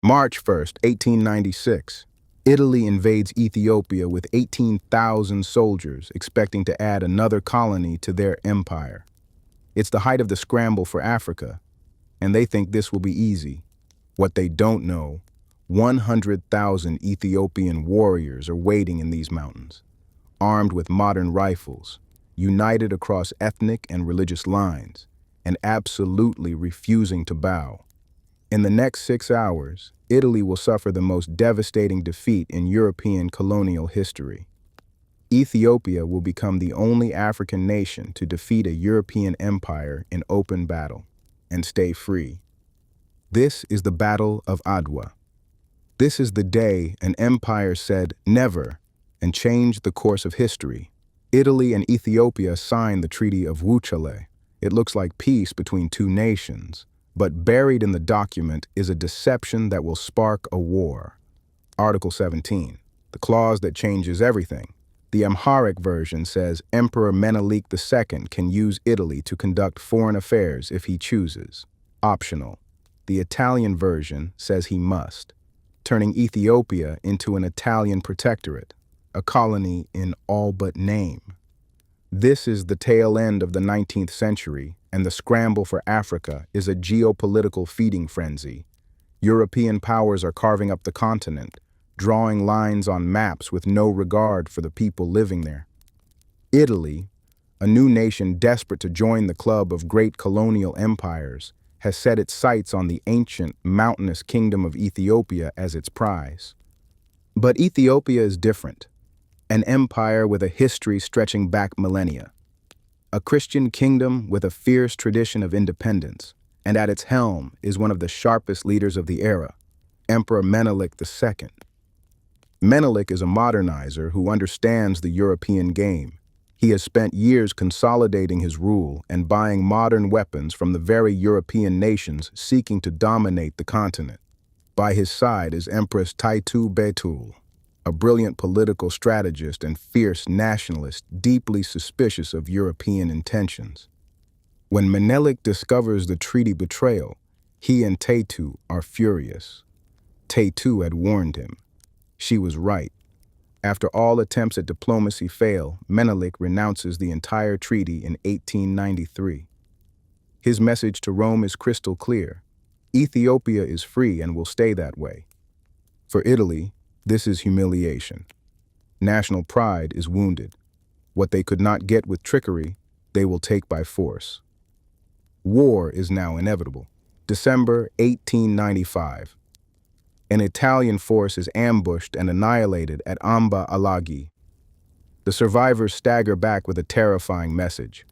March 1st, 1896. Italy invades Ethiopia with 18,000 soldiers, expecting to add another colony to their empire. It's the height of the scramble for Africa, and they think this will be easy. What they don't know, 100,000 Ethiopian warriors are waiting in these mountains, armed with modern rifles, united across ethnic and religious lines, and absolutely refusing to bow. In the next 6 hours, Italy will suffer the most devastating defeat in European colonial history. Ethiopia will become the only African nation to defeat a European empire in open battle and stay free. This is the Battle of Adwa. This is the day an empire said never and changed the course of history. Italy and Ethiopia signed the Treaty of Wuchale. It looks like peace between two nations, but buried in the document is a deception that will spark a war. Article 17, the clause that changes everything. The Amharic version says Emperor Menelik II can use Italy to conduct foreign affairs if he chooses. Optional. The Italian version says he must, turning Ethiopia into an Italian protectorate, a colony in all but name. This is the tail end of the 19th century, and the scramble for Africa is a geopolitical feeding frenzy. European powers are carving up the continent, drawing lines on maps with no regard for the people living there. Italy, a new nation desperate to join the club of great colonial empires, has set its sights on the ancient, mountainous kingdom of Ethiopia as its prize. But Ethiopia is different, an empire with a history stretching back millennia. A Christian kingdom with a fierce tradition of independence, and at its helm is one of the sharpest leaders of the era, Emperor Menelik II. Menelik is a modernizer who understands the European game. He has spent years consolidating his rule and buying modern weapons from the very European nations seeking to dominate the continent. By his side is Empress Taytu Betul, a brilliant political strategist and fierce nationalist deeply suspicious of European intentions. When Menelik discovers the treaty betrayal, he and Taytu are furious. Taytu had warned him. She was right. After all attempts at diplomacy fail, Menelik renounces the entire treaty in 1893. His message to Rome is crystal clear. Ethiopia is free and will stay that way. For Italy, this is humiliation. National pride is wounded. What they could not get with trickery, they will take by force. War is now inevitable. December 1895. An Italian force is ambushed and annihilated at Amba Alagi. The survivors stagger back with a terrifying message.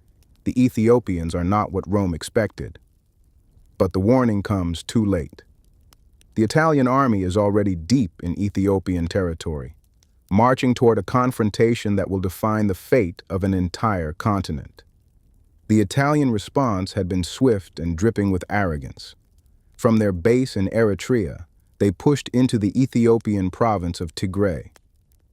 The Ethiopians are not what Rome expected. But the warning comes too late. The Italian army is already deep in Ethiopian territory, marching toward a confrontation that will define the fate of an entire continent. The Italian response had been swift and dripping with arrogance. From their base in Eritrea, they pushed into the Ethiopian province of Tigray.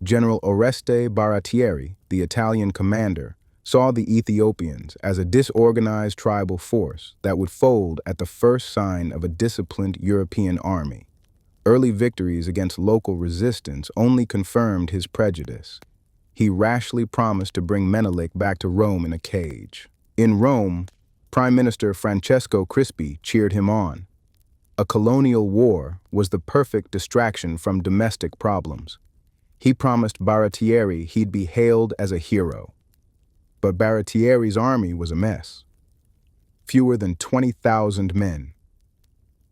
General Oreste Baratieri, the Italian commander, saw the Ethiopians as a disorganized tribal force that would fold at the first sign of a disciplined European army. Early victories against local resistance only confirmed his prejudice. He rashly promised to bring Menelik back to Rome in a cage. In Rome, Prime Minister Francesco Crispi cheered him on. A colonial war was the perfect distraction from domestic problems. He promised Baratieri he'd be hailed as a hero. But Baratieri's army was a mess. Fewer than 20,000 men.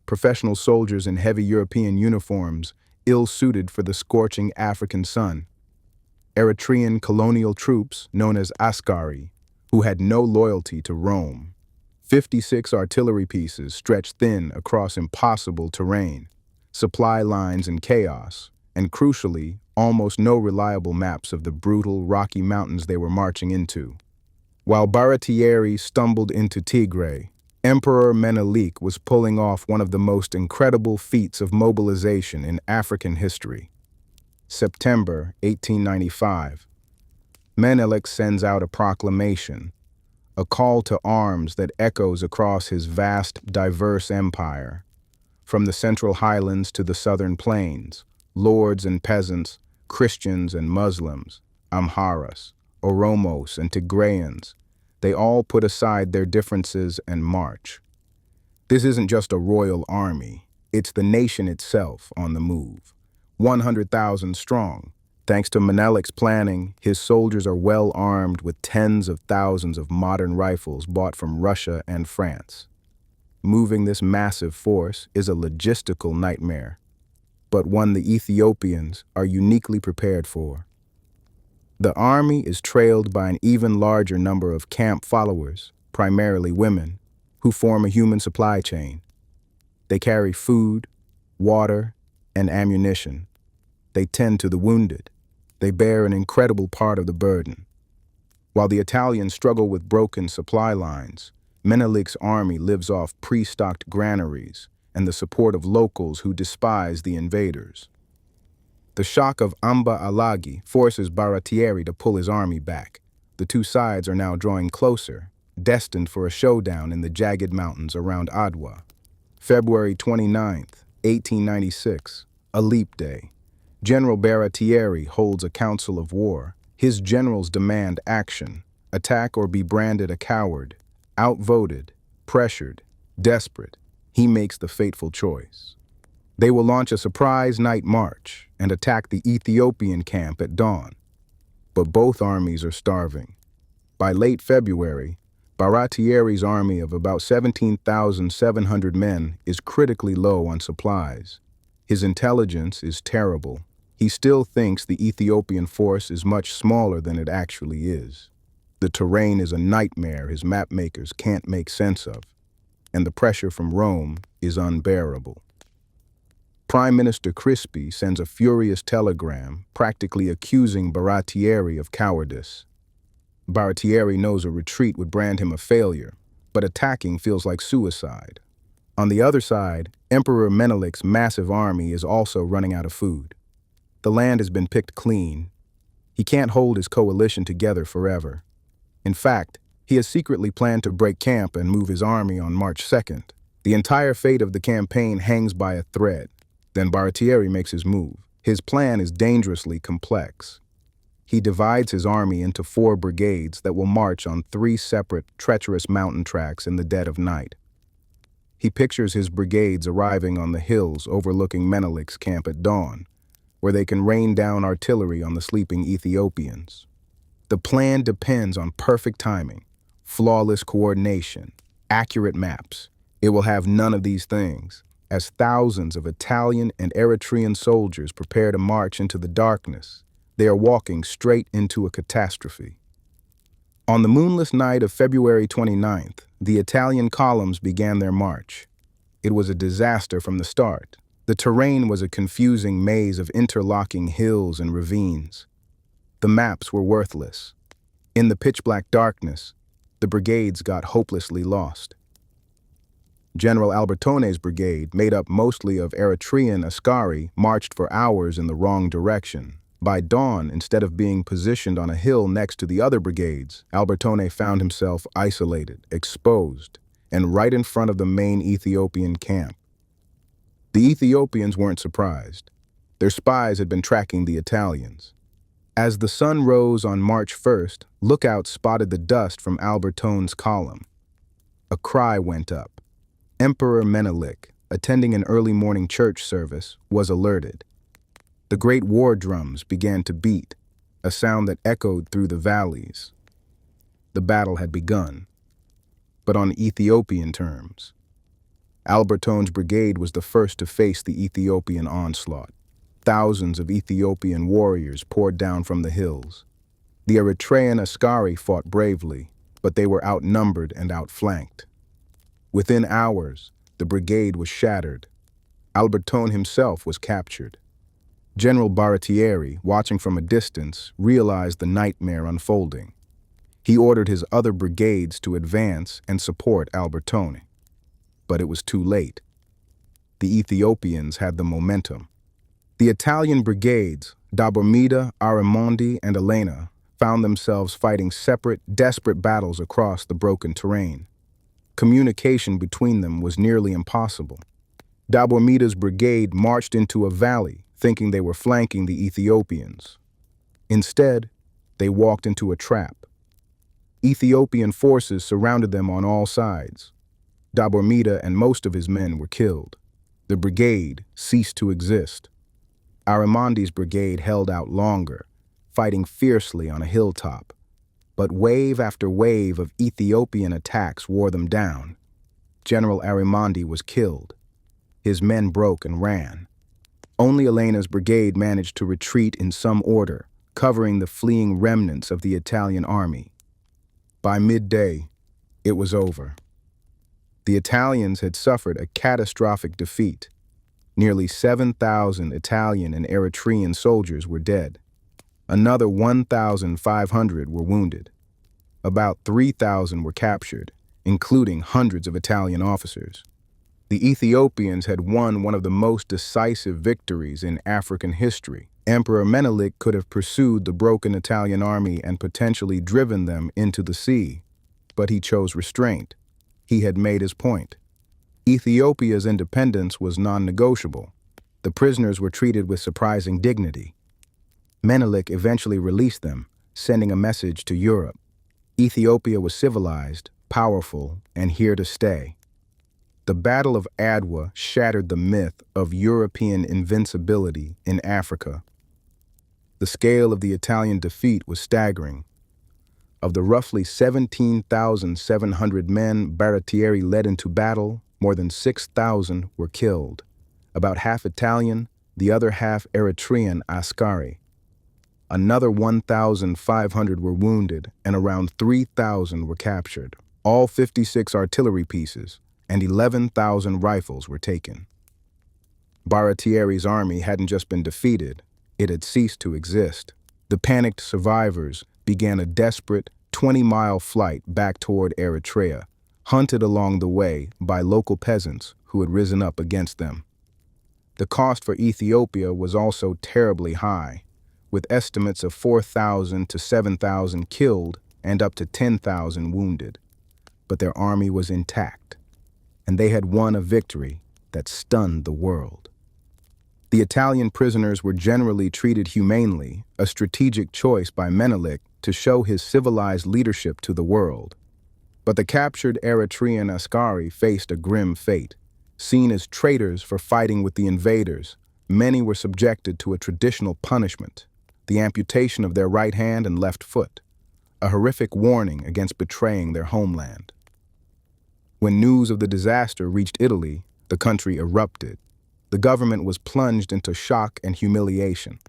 Professional soldiers in heavy European uniforms, ill-suited for the scorching African sun. Eritrean colonial troops, known as askari, who had no loyalty to Rome. 56 artillery pieces stretched thin across impossible terrain, supply lines in chaos, and crucially, almost no reliable maps of the brutal, rocky mountains they were marching into. While Baratieri stumbled into Tigray, Emperor Menelik was pulling off one of the most incredible feats of mobilization in African history. September 1895. Menelik sends out a proclamation, a call to arms that echoes across his vast, diverse empire. From the central highlands to the southern plains, lords and peasants, Christians and Muslims, Amharas, Oromos and Tigrayans, they all put aside their differences and march. This isn't just a royal army, it's the nation itself on the move. 100,000 strong. Thanks to Menelik's planning, his soldiers are well armed with tens of thousands of modern rifles bought from Russia and France. Moving this massive force is a logistical nightmare, but one the Ethiopians are uniquely prepared for. The army is trailed by an even larger number of camp followers, primarily women, who form a human supply chain. They carry food, water, and ammunition. They tend to the wounded. They bear an incredible part of the burden. While the Italians struggle with broken supply lines, Menelik's army lives off pre-stocked granaries and the support of locals who despise the invaders. The shock of Amba Alagi forces Baratieri to pull his army back. The two sides are now drawing closer, destined for a showdown in the jagged mountains around Adwa. February 29th, 1896, a leap day. General Baratieri holds a council of war. His generals demand action, attack or be branded a coward. Outvoted, pressured, desperate, he makes the fateful choice. They will launch a surprise night march and attack the Ethiopian camp at dawn. But both armies are starving. By late February, Baratieri's army of about 17,700 men is critically low on supplies. His intelligence is terrible. He still thinks the Ethiopian force is much smaller than it actually is. The terrain is a nightmare his mapmakers can't make sense of, and the pressure from Rome is unbearable. Prime Minister Crispi sends a furious telegram practically accusing Baratieri of cowardice. Baratieri knows a retreat would brand him a failure, but attacking feels like suicide. On the other side, Emperor Menelik's massive army is also running out of food. The land has been picked clean. He can't hold his coalition together forever. In fact, he has secretly planned to break camp and move his army on March 2nd. The entire fate of the campaign hangs by a thread. Then Baratieri makes his move. His plan is dangerously complex. He divides his army into 4 brigades that will march on 3 separate, treacherous mountain tracks in the dead of night. He pictures his brigades arriving on the hills overlooking Menelik's camp at dawn, where they can rain down artillery on the sleeping Ethiopians. The plan depends on perfect timing, flawless coordination, accurate maps. It will have none of these things, as thousands of Italian and Eritrean soldiers prepare to march into the darkness. They are walking straight into a catastrophe. On the moonless night of February 29th, the Italian columns began their march. It was a disaster from the start. The terrain was a confusing maze of interlocking hills and ravines. The maps were worthless. In the pitch-black darkness, the brigades got hopelessly lost. General Albertone's brigade, made up mostly of Eritrean askari, marched for hours in the wrong direction. By dawn, instead of being positioned on a hill next to the other brigades, Albertone found himself isolated, exposed, and right in front of the main Ethiopian camp. The Ethiopians weren't surprised. Their spies had been tracking the Italians. As the sun rose on March 1st, lookouts spotted the dust from Albertone's column. A cry went up. Emperor Menelik, attending an early morning church service, was alerted. The great war drums began to beat, a sound that echoed through the valleys. The battle had begun, but on Ethiopian terms. Albertone's brigade was the first to face the Ethiopian onslaught. Thousands of Ethiopian warriors poured down from the hills. The Eritrean askari fought bravely, but they were outnumbered and outflanked. Within hours, the brigade was shattered. Albertone himself was captured. General Baratieri, watching from a distance, realized the nightmare unfolding. He ordered his other brigades to advance and support Albertone. But it was too late. The Ethiopians had the momentum. The Italian brigades, Dabormida, Arimondi, and Elena, found themselves fighting separate, desperate battles across the broken terrain. Communication between them was nearly impossible. Dabormita's brigade marched into a valley, thinking they were flanking the Ethiopians. Instead, they walked into a trap. Ethiopian forces surrounded them on all sides. Dabormita and most of his men were killed. The brigade ceased to exist. Arimondi's brigade held out longer, fighting fiercely on a hilltop. But wave after wave of Ethiopian attacks wore them down. General Arimondi was killed. His men broke and ran. Only Elena's brigade managed to retreat in some order, covering the fleeing remnants of the Italian army. By midday, it was over. The Italians had suffered a catastrophic defeat. Nearly 7,000 Italian and Eritrean soldiers were dead. Another 1,500 were wounded. About 3,000 were captured, including hundreds of Italian officers. The Ethiopians had won one of the most decisive victories in African history. Emperor Menelik could have pursued the broken Italian army and potentially driven them into the sea, but he chose restraint. He had made his point. Ethiopia's independence was non-negotiable. The prisoners were treated with surprising dignity. Menelik eventually released them, sending a message to Europe. Ethiopia was civilized, powerful, and here to stay. The Battle of Adwa shattered the myth of European invincibility in Africa. The scale of the Italian defeat was staggering. Of the roughly 17,700 men Baratieri led into battle, more than 6,000 were killed, about half Italian, the other half Eritrean askari. Another 1,500 were wounded, and around 3,000 were captured. All 56 artillery pieces and 11,000 rifles were taken. Baratieri's army hadn't just been defeated, it had ceased to exist. The panicked survivors began a desperate 20-mile flight back toward Eritrea, hunted along the way by local peasants who had risen up against them. The cost for Ethiopia was also terribly high, with estimates of 4,000 to 7,000 killed and up to 10,000 wounded. But their army was intact, and they had won a victory that stunned the world. The Italian prisoners were generally treated humanely, a strategic choice by Menelik to show his civilized leadership to the world. But the captured Eritrean askari faced a grim fate. Seen as traitors for fighting with the invaders, many were subjected to a traditional punishment, the amputation of their right hand and left foot, a horrific warning against betraying their homeland. When news of the disaster reached Italy, the country erupted. The government was plunged into shock and humiliation.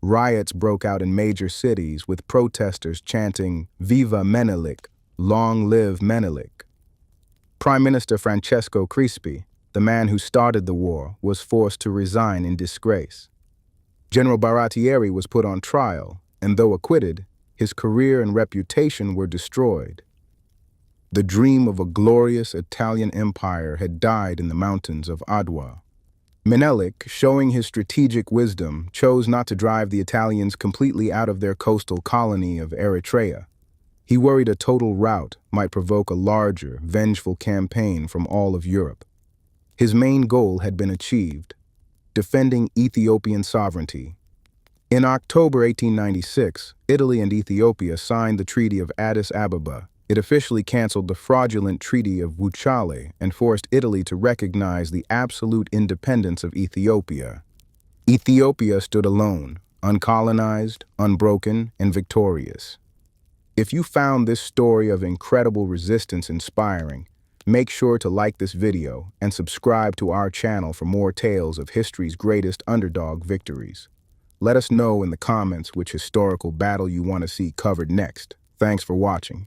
Riots broke out in major cities with protesters chanting, "Viva Menelik, long live Menelik." Prime Minister Francesco Crispi, the man who started the war, was forced to resign in disgrace. General Baratieri was put on trial, and though acquitted, his career and reputation were destroyed. The dream of a glorious Italian empire had died in the mountains of Adwa. Menelik, showing his strategic wisdom, chose not to drive the Italians completely out of their coastal colony of Eritrea. He worried a total rout might provoke a larger, vengeful campaign from all of Europe. His main goal had been achieved: defending Ethiopian sovereignty. In October 1896, Italy and Ethiopia signed the Treaty of Addis Ababa. It officially canceled the fraudulent Treaty of Wuchale and forced Italy to recognize the absolute independence of Ethiopia. Ethiopia stood alone, uncolonized, unbroken, and victorious. If you found this story of incredible resistance inspiring, make sure to like this video and subscribe to our channel for more tales of history's greatest underdog victories. Let us know in the comments which historical battle you want to see covered next. Thanks for watching.